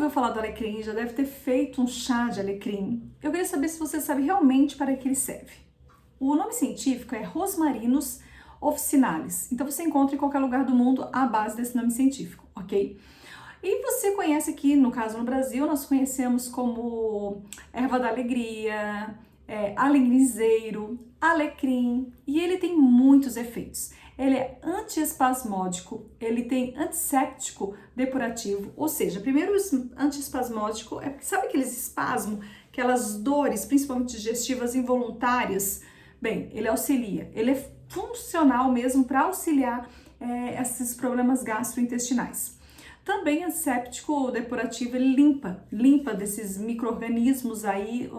ouviu falar do alecrim, já deve ter feito um chá de alecrim. Eu queria saber se você sabe realmente para que ele serve. O nome científico é Rosmarinus officinalis. Então você encontra em qualquer lugar do mundo a base desse nome científico, ok? E você conhece aqui, no caso no Brasil, nós conhecemos como erva da alegria, alegrizeiro, alecrim, e ele tem muitos efeitos. Ele é antiespasmódico, ele tem antisséptico depurativo, ou seja, primeiro antiespasmódico, sabe aqueles espasmos, aquelas dores, principalmente digestivas involuntárias? Bem, ele auxilia, ele é funcional mesmo para auxiliar esses problemas gastrointestinais. Também antisséptico depurativo, ele limpa desses micro-organismos aí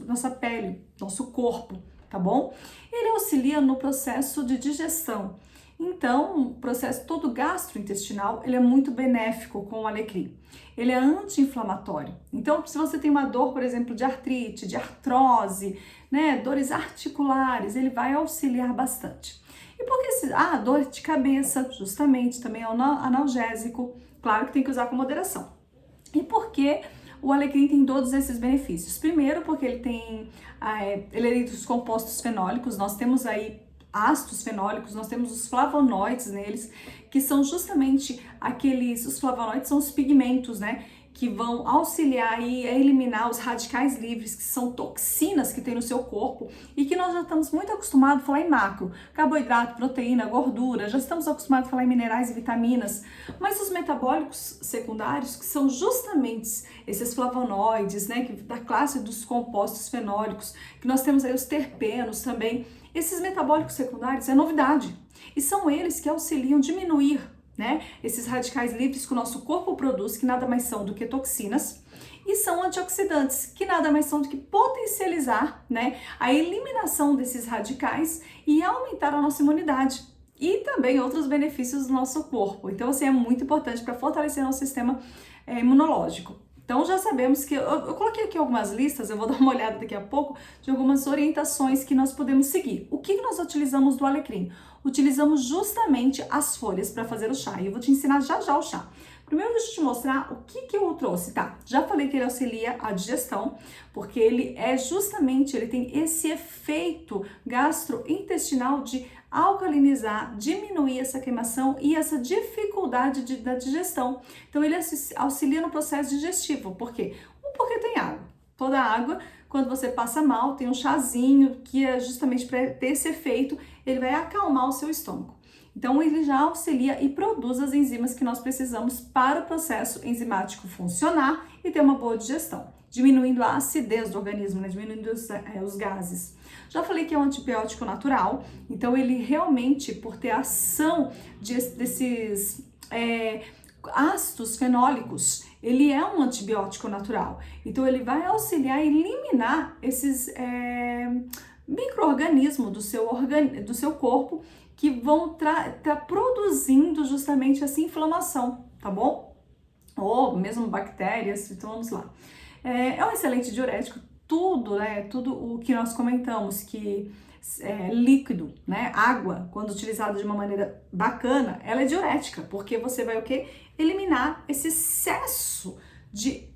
nossa pele, nosso corpo, tá bom? Ele auxilia no processo de digestão. Então, o processo todo gastrointestinal, ele é muito benéfico com o alecrim. Ele é anti-inflamatório. Então, se você tem uma dor, por exemplo, de artrite, de artrose, né, dores articulares, ele vai auxiliar bastante. E por que dor de cabeça, justamente, também é um analgésico, claro que tem que usar com moderação. E por que o alecrim tem todos esses benefícios? Primeiro, porque ele é dos compostos fenólicos, nós temos aí ácidos fenólicos, nós temos os flavonoides neles, que são justamente os flavonoides são os pigmentos, né? Que vão auxiliar aí a eliminar os radicais livres, que são toxinas que tem no seu corpo e que nós já estamos muito acostumados a falar em macro, carboidrato, proteína, gordura, já estamos acostumados a falar em minerais e vitaminas, mas os metabólicos secundários, que são justamente esses flavonoides, né, da classe dos compostos fenólicos, que nós temos aí os terpenos também, esses metabólicos secundários é novidade e são eles que auxiliam a diminuir, né, esses radicais livres que o nosso corpo produz, que nada mais são do que toxinas, e são antioxidantes, que nada mais são do que potencializar, né, a eliminação desses radicais e aumentar a nossa imunidade. E também outros benefícios do nosso corpo. Então, assim, é muito importante para fortalecer nosso sistema imunológico. Então, já sabemos que eu coloquei aqui algumas listas, eu vou dar uma olhada daqui a pouco, de algumas orientações que nós podemos seguir. O que nós utilizamos do alecrim? Utilizamos justamente as folhas para fazer o chá. E eu vou te ensinar já já o chá. Primeiro, deixa eu te mostrar o que eu trouxe, tá? Já falei que ele auxilia a digestão, porque ele tem esse efeito gastrointestinal de alcalinizar, diminuir essa queimação e essa dificuldade da digestão. Então, ele auxilia no processo digestivo. Por quê? Porque tem água. Toda água, quando você passa mal, tem um chazinho que é justamente para ter esse efeito, ele vai acalmar o seu estômago. Então, ele já auxilia e produz as enzimas que nós precisamos para o processo enzimático funcionar e ter uma boa digestão, diminuindo a acidez do organismo, né? Diminuindo os gases. Já falei que é um antibiótico natural, então ele realmente, por ter ação desses ácidos fenólicos, ele é um antibiótico natural. Então, ele vai auxiliar a eliminar esses micro-organismos do seu corpo que vão tá produzindo justamente essa inflamação, tá bom? Ou mesmo bactérias, então vamos lá. É um excelente diurético, tudo o que nós comentamos, que líquido, né, água, quando utilizada de uma maneira bacana, ela é diurética, porque você vai o quê? Eliminar esse excesso de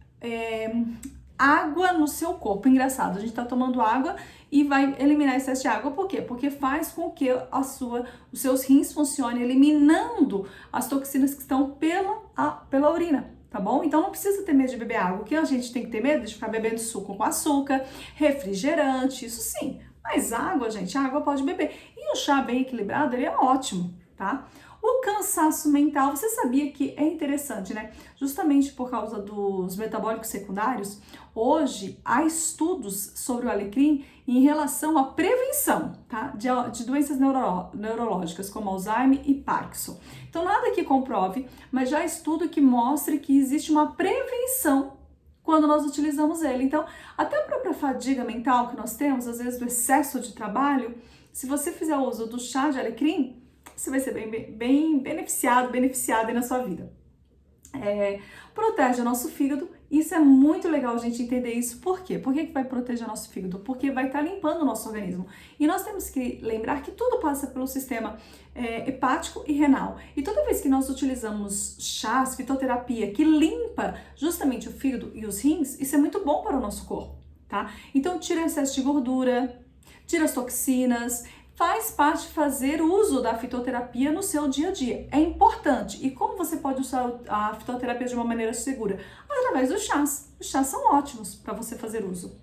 água no seu corpo. Engraçado, a gente tá tomando água e vai eliminar excesso de água. Por quê? Porque faz com que os seus rins funcionem eliminando as toxinas que estão pela urina, tá bom? Então não precisa ter medo de beber água. O que a gente tem que ter medo de ficar bebendo suco com açúcar, refrigerante, isso sim. Mas água, gente, água pode beber. E o chá bem equilibrado, ele é ótimo, tá? O cansaço mental, você sabia que é interessante, né? Justamente por causa dos metabólicos secundários, hoje há estudos sobre o alecrim em relação à prevenção, tá? De doenças neurológicas como Alzheimer e Parkinson. Então, nada que comprove, mas já há estudo que mostra que existe uma prevenção quando nós utilizamos ele. Então, até a própria fadiga mental que nós temos, às vezes do excesso de trabalho, se você fizer uso do chá de alecrim, você vai ser bem beneficiada aí na sua vida. protege o nosso fígado. Isso é muito legal a gente entender isso. Por quê? Por que vai proteger o nosso fígado? Porque vai estar limpando o nosso organismo. E nós temos que lembrar que tudo passa pelo sistema hepático e renal. E toda vez que nós utilizamos chás, fitoterapia, que limpa justamente o fígado e os rins, isso é muito bom para o nosso corpo, tá? Então tira excesso de gordura, tira as toxinas, faz parte de fazer uso da fitoterapia no seu dia a dia. É importante. E como você pode usar a fitoterapia de uma maneira segura? Através dos chás. Os chás são ótimos para você fazer uso.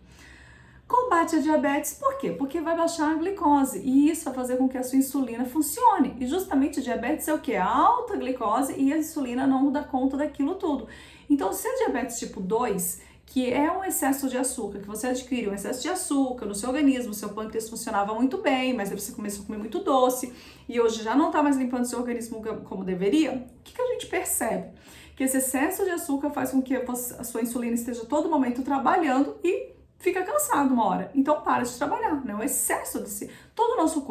Combate a diabetes, por quê? Porque vai baixar a glicose e isso vai fazer com que a sua insulina funcione. E justamente a diabetes é o quê? A alta glicose e a insulina não dá conta daquilo tudo. Então, se a diabetes tipo 2, que é um excesso de açúcar, que você adquire um excesso de açúcar no seu organismo, seu pâncreas funcionava muito bem, mas aí você começou a comer muito doce e hoje já não está mais limpando seu organismo como deveria, o que a gente percebe? Que esse excesso de açúcar faz com que a sua insulina esteja todo momento trabalhando e fica cansado uma hora. Então para de trabalhar, né? O excesso desse... Todo o nosso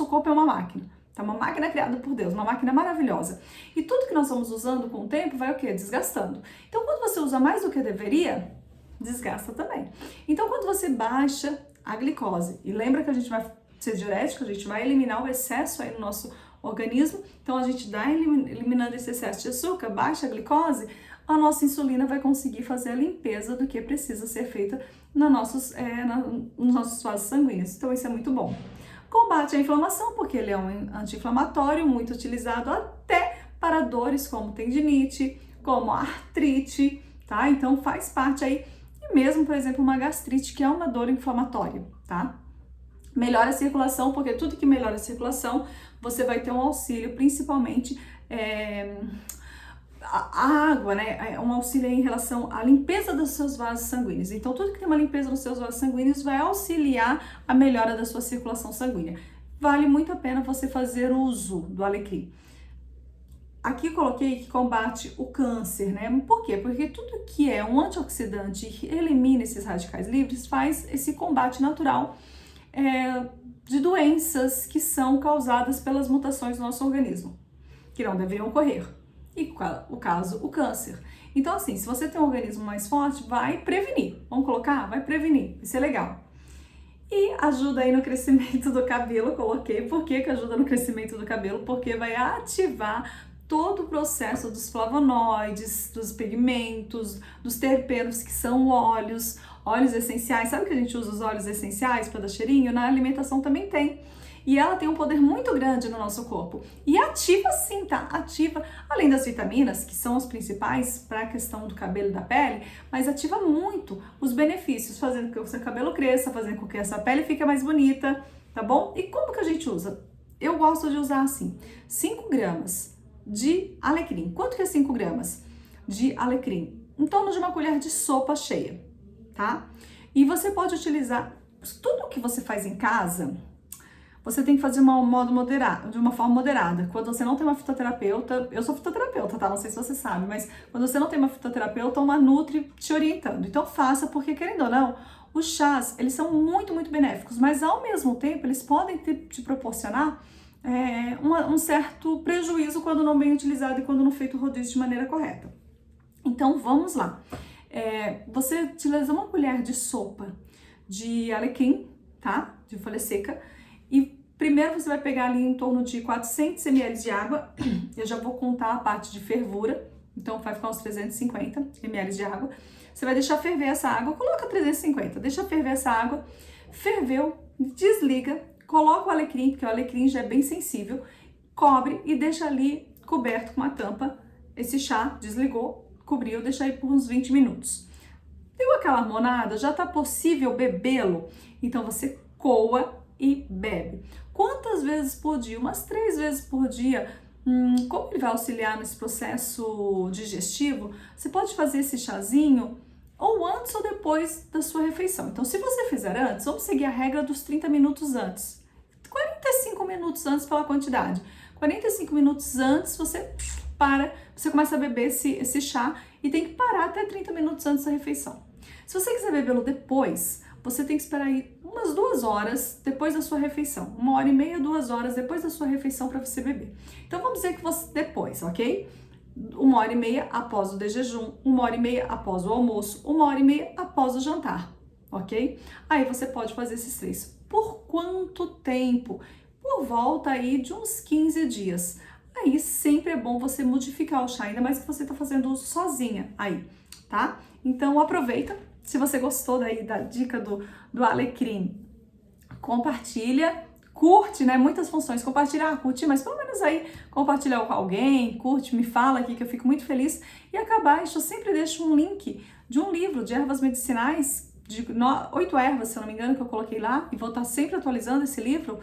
corpo é uma máquina. É uma máquina criada por Deus, uma máquina maravilhosa. E tudo que nós vamos usando com o tempo vai o quê? Desgastando. Então, quando você usa mais do que deveria, desgasta também. Então, quando você baixa a glicose, e lembra que a gente vai ser diurético, a gente vai eliminar o excesso aí no nosso organismo, então a gente vai eliminando esse excesso de açúcar, baixa a glicose, a nossa insulina vai conseguir fazer a limpeza do que precisa ser feita nos nossos vasos sanguíneos. Então, isso é muito bom. Combate a inflamação, porque ele é um anti-inflamatório muito utilizado até para dores como tendinite, como artrite, tá? Então faz parte aí, e mesmo, por exemplo, uma gastrite, que é uma dor inflamatória, tá? Melhora a circulação, porque tudo que melhora a circulação, você vai ter um auxílio, principalmente a água, né? É um auxílio em relação à limpeza dos seus vasos sanguíneos. Então, tudo que tem uma limpeza nos seus vasos sanguíneos vai auxiliar a melhora da sua circulação sanguínea. Vale muito a pena você fazer uso do alecrim. Aqui eu coloquei que combate o câncer, né? Por quê? Porque tudo que é um antioxidante e elimina esses radicais livres faz esse combate natural de doenças que são causadas pelas mutações do nosso organismo, que não deveriam ocorrer. E o caso, o câncer. Então, assim, se você tem um organismo mais forte, vai prevenir. Vamos colocar? Vai prevenir. Isso é legal. E ajuda aí no crescimento do cabelo. Coloquei. Por que ajuda no crescimento do cabelo? Porque vai ativar todo o processo dos flavonoides, dos pigmentos, dos terpenos, que são óleos essenciais. Sabe que a gente usa os óleos essenciais para dar cheirinho? Na alimentação também tem. E ela tem um poder muito grande no nosso corpo. E ativa sim, tá? Ativa, além das vitaminas, que são os principais para a questão do cabelo e da pele, mas ativa muito os benefícios, fazendo com que o seu cabelo cresça, fazendo com que essa pele fique mais bonita, tá bom? E como que a gente usa? Eu gosto de usar assim, 5 gramas de alecrim. Quanto que é 5 gramas de alecrim? Em torno de uma colher de sopa cheia, tá? E você pode utilizar tudo o que você faz em casa. Você tem que fazer de uma forma moderada. Quando você não tem uma fitoterapeuta, eu sou fitoterapeuta, tá? Não sei se você sabe, mas quando você não tem uma fitoterapeuta, uma nutri te orientando. Então faça, porque querendo ou não, os chás, eles são muito, muito benéficos, mas ao mesmo tempo, eles podem te proporcionar um certo prejuízo quando não bem utilizado e quando não feito o rodízio de maneira correta. Então vamos lá. Você utiliza uma colher de sopa de alecrim, tá? De folha seca. E primeiro você vai pegar ali em torno de 400 ml de água. Eu já vou contar a parte de fervura, então vai ficar uns 350 ml de água. Você vai deixar ferver essa água, coloca 350, deixa ferver essa água. Ferveu, desliga, coloca o alecrim, porque o alecrim já é bem sensível, cobre e deixa ali coberto com uma tampa. Esse chá desligou, cobriu, deixa aí por uns 20 minutos. Deu aquela harmonada, já tá possível bebê-lo, então você coa e bebe. Quantas vezes por dia? Umas 3 vezes por dia. Como ele vai auxiliar nesse processo digestivo? Você pode fazer esse chazinho ou antes ou depois da sua refeição. Então, se você fizer antes, vamos seguir a regra dos 30 minutos antes. 45 minutos antes pela quantidade. 45 minutos antes você começa a beber esse chá e tem que parar até 30 minutos antes da refeição. Se você quiser bebê-lo depois, você tem que esperar aí umas 2 horas depois da sua refeição. 1h30, 2 horas depois da sua refeição para você beber. Então vamos dizer que você depois, ok? 1h30 após o de jejum, 1h30 após o almoço, 1h30 após o jantar, ok? Aí você pode fazer esses 3. Por quanto tempo? Por volta aí de uns 15 dias. Aí sempre é bom você modificar o chá, ainda mais que você tá fazendo uso sozinha aí, tá? Então aproveita, se você gostou daí da dica do alecrim, compartilha, curte, né? Muitas funções, compartilhar, curtir, mas pelo menos aí compartilhar com alguém, curte, me fala aqui que eu fico muito feliz. E aqui abaixo eu sempre deixo um link de um livro de ervas medicinais, de 8 ervas, se eu não me engano, que eu coloquei lá, e vou estar sempre atualizando esse livro,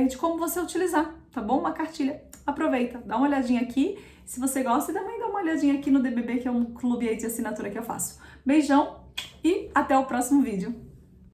de como você utilizar, tá bom? Uma cartilha. Aproveita, dá uma olhadinha aqui, se você gosta, e também dá uma olhadinha aqui no DBB, que é um clube aí de assinatura que eu faço. Beijão e até o próximo vídeo.